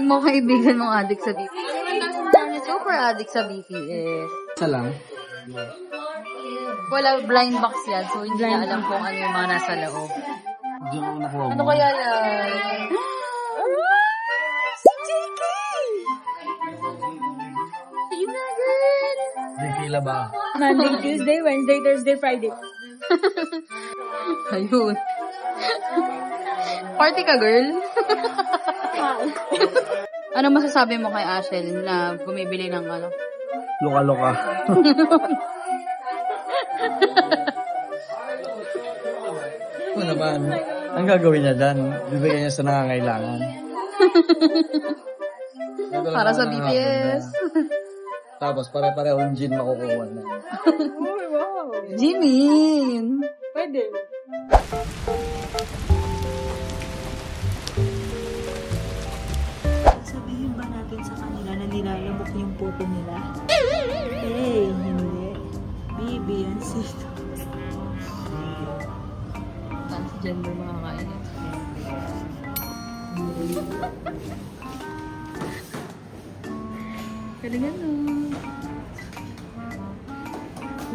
Yung mga kaibigan mong addict sa BTS. Super addict sa BTS. Isa lang. Wala, blind box yan. So, hindi niya alam kung ano yung mga nasa loob. Diyan ako nakuha mo. Ano kaya yan? Si JK! Yun na agad! May pila ba? Monday, Tuesday, Wednesday, Thursday, Friday. Ayun. Party ka, girl? Ano masasabi mo kay Ashel na bumibili ng ano? Loka-loka. Ano naman? Ang gagawin niya dyan, bibigyan niya sa nangangailangan. Para sa BTS. Tapos pare-parehong gin makukuha na. Wow. Jimin! Pwede. Sabihin ba natin sa kanila na nilalabok yung puto nila? Eh, hindi. Bibi yan sito. Transgender mga kainit. Galingan no.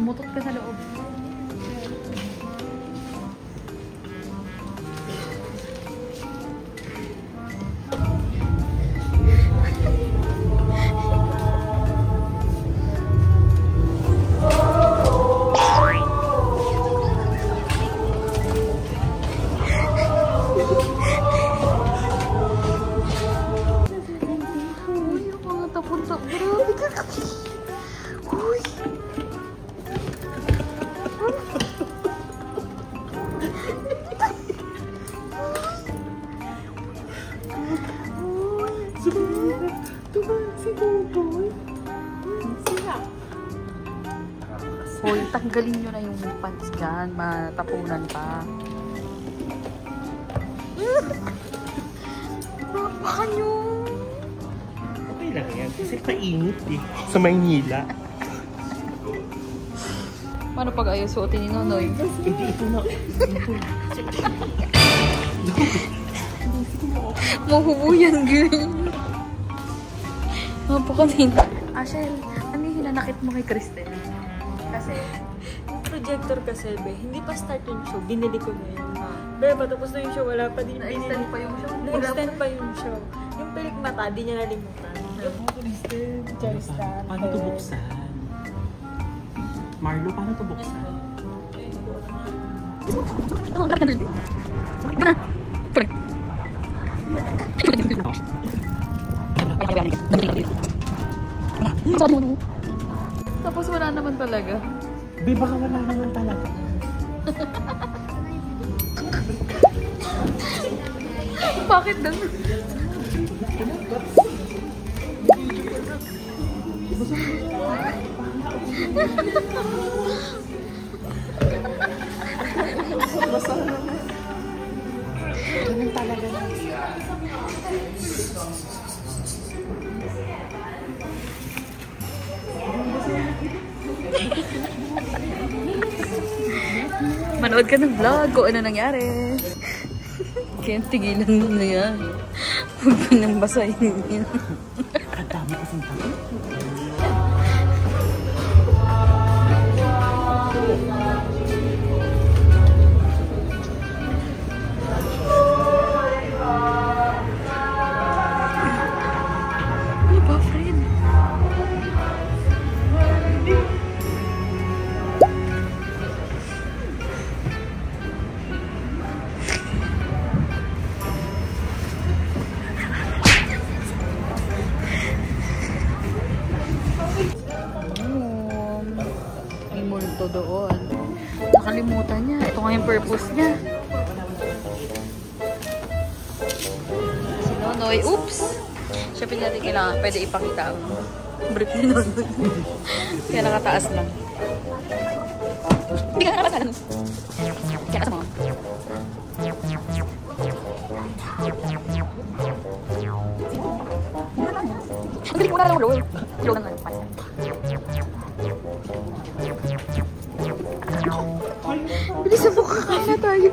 Umutot ka sa loob. Hoy, tanggalin nyo na yung pants dyan. Matapunan pa. Baka nyo. Okay lang yan. Kasi painit eh. Sa Maynila. Paano pag ayaw suotin ni Nonoy? Hindi ito na. Mahubo yan, girl. Napakanin. Ashel, ano yung hinanakit mo kay Kristen? Kasi, Yung projector kasi, be, hindi pa start yung show. Binili ko na yun. Be, patapos na yung show, wala pa din. na-extend pa yung show. Na-extend pa yung show. Yung pelik mata, di niya nalimutan. Charistan. Paano ito buksan? Marlo, paano ito buksan? Tapos wala naman talaga. Be, baka wala naman talaga. Bakit daw? Ganun talaga. Manood ka ng vlog kung ano nangyari. Kaya tigilan mo na yan. Huwag mo nang basahin yan. Ang dami kasing tayo. Ano ba, friend? May multo doon. Nakalimutan niya. Ito nga yung purpose niya. Si Nonoy. Oops! Siyempre natin kailangan. Pwede ipakita ang brief ni Nonoy. Kaya nakataas lang. Hindi ka nakataas lang. Kaya nasa mo. Ang galing mo na lang roll. Roll naman. Bilisan mo, kakaya tayo.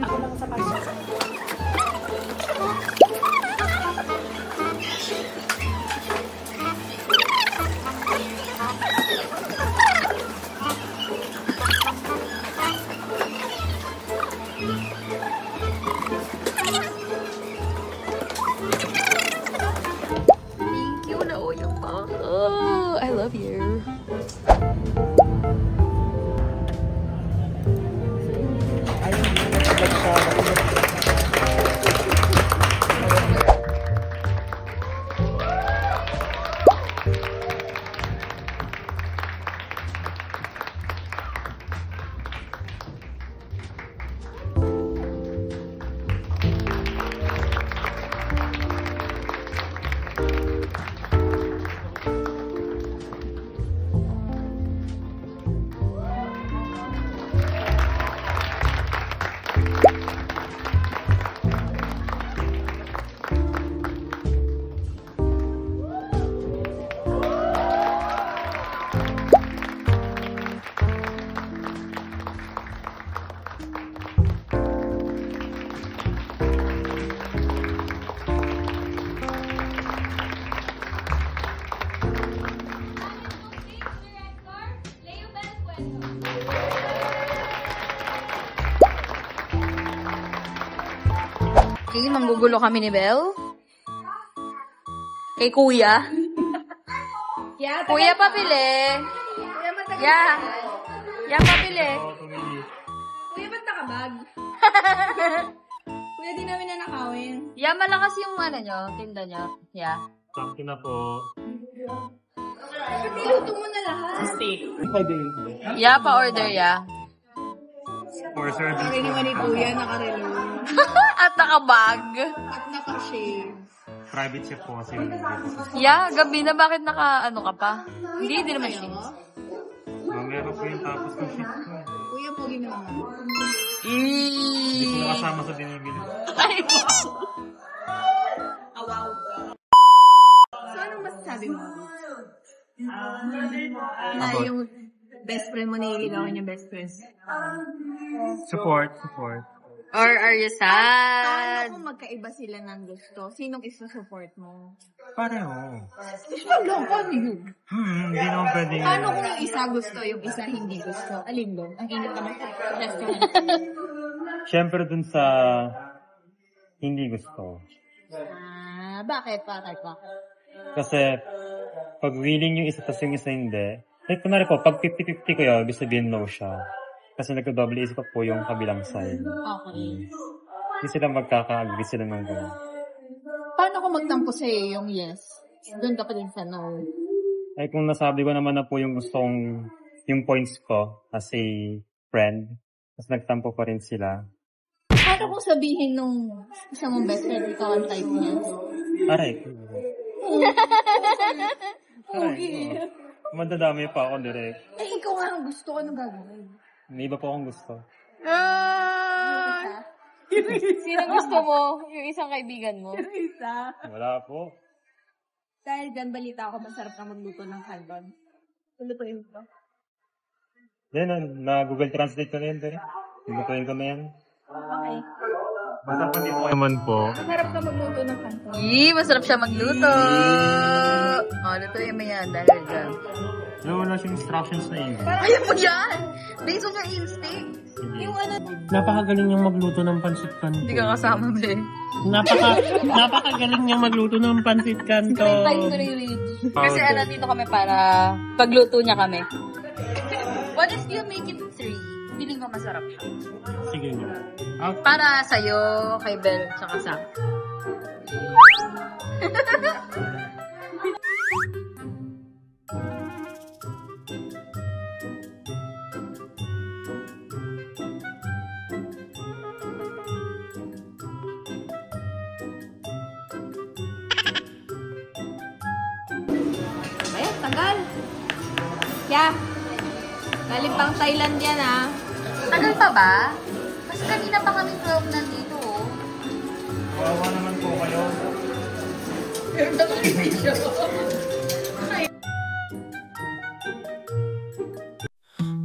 Ako lang sa kanya. Thank you, nauyo pa. Oh, I love you. Okay, manggugulo kami ni Belle. Kay Kuya. Kuya, papili. Yeah. Yeah, papili. Kuya, ba't nakabag? Kuya, di namin nanakawin. Yeah, malakas yung ano nyo, tinda nyo. Yeah. Sakto na po. Ba't niluto mo na lahat? Steak. Pwede. Yeah, pa-order, yeah. For service. Sorry naman ni Kuya, nakarelo. At nakabag. At nakashave. Private chef po kasi. Yeah, gabi na. Bakit naka, ano ka pa? Hindi naman siya. Meron po yung tapos ng shift ko. Kuya, pogi naman. Hindi ko nakasama sa binibili. Ay, wow. Awaw. So, anong masasabi mo? Na yung best friend mo nililigawan yung best friend. Support. Or are you sad? Paano kung magkaiba sila ng gusto? Sinong isusupport mo? Pareho. Paano? Paano yun? Hindi naman pwede. Paano kung yung isa gusto, yung isa hindi gusto? Alin doon? Ang init naman sa restaurant. Siyempre dun sa hindi gusto. Bakit? Kasi pag willing yung isa tas yung isa hindi. Like kunwari po, pag 50-50 ko yun, ibig sabihin no siya. Kasi nagka-double isip po yung kabilang side. Okay. Hindi sila magkaka-agree sila ng gano'n. Paano kung magtampo sa'yo yung yes? Doon ka pa din sa no. Ay kung nasabi ko naman na po yung gustong, yung points ko as a friend, tapos nagtampo pa rin sila. Paano kung sabihin nung isa mong best friend, ikaw ang type niya? Aray. Aray. Madadami pa ako direct. Eh, ikaw nga ang gusto ko nung gagawin. May iba po akong gusto. Sino gusto mo? Yung isang kaibigan mo? Isa. Wala po. Dahil dyan, balita ako, masarap na magluto ng kanton. Lutuin ko. Then, na-Google Translate ko na yun. Lutuin ko na yan. Okay. Basta pa di po naman po. Masarap na magluto ng kanton. Masarap siya magluto. Lutuin mo yan dahil dyan. No, wala siyang instructions na yun. Ayaw mo yan! Based on your instinct. Yung ano, Napakagaling niyang magluto ng pansit kanto. Hindi ka kasama, be. Napakagaling niyang magluto ng pansit kanto. Time to release. Kasi dito kami para pagluto niya kami. What if you make it 3? Feeling ko masarap siya. Sige niyo. Para sa'yo, kay Belle, tsaka sa tagal. Yeah. Galing pang Thailand yan, ah. Tagal pa ba? Mas kanina pa kami 12 nandito, oh. Kawawa naman po kayo.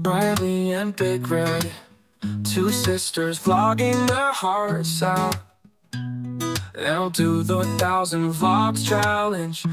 Riley and Big Red, two sisters vlogging their hearts out. They'll do the 1,000 vlogs challenge.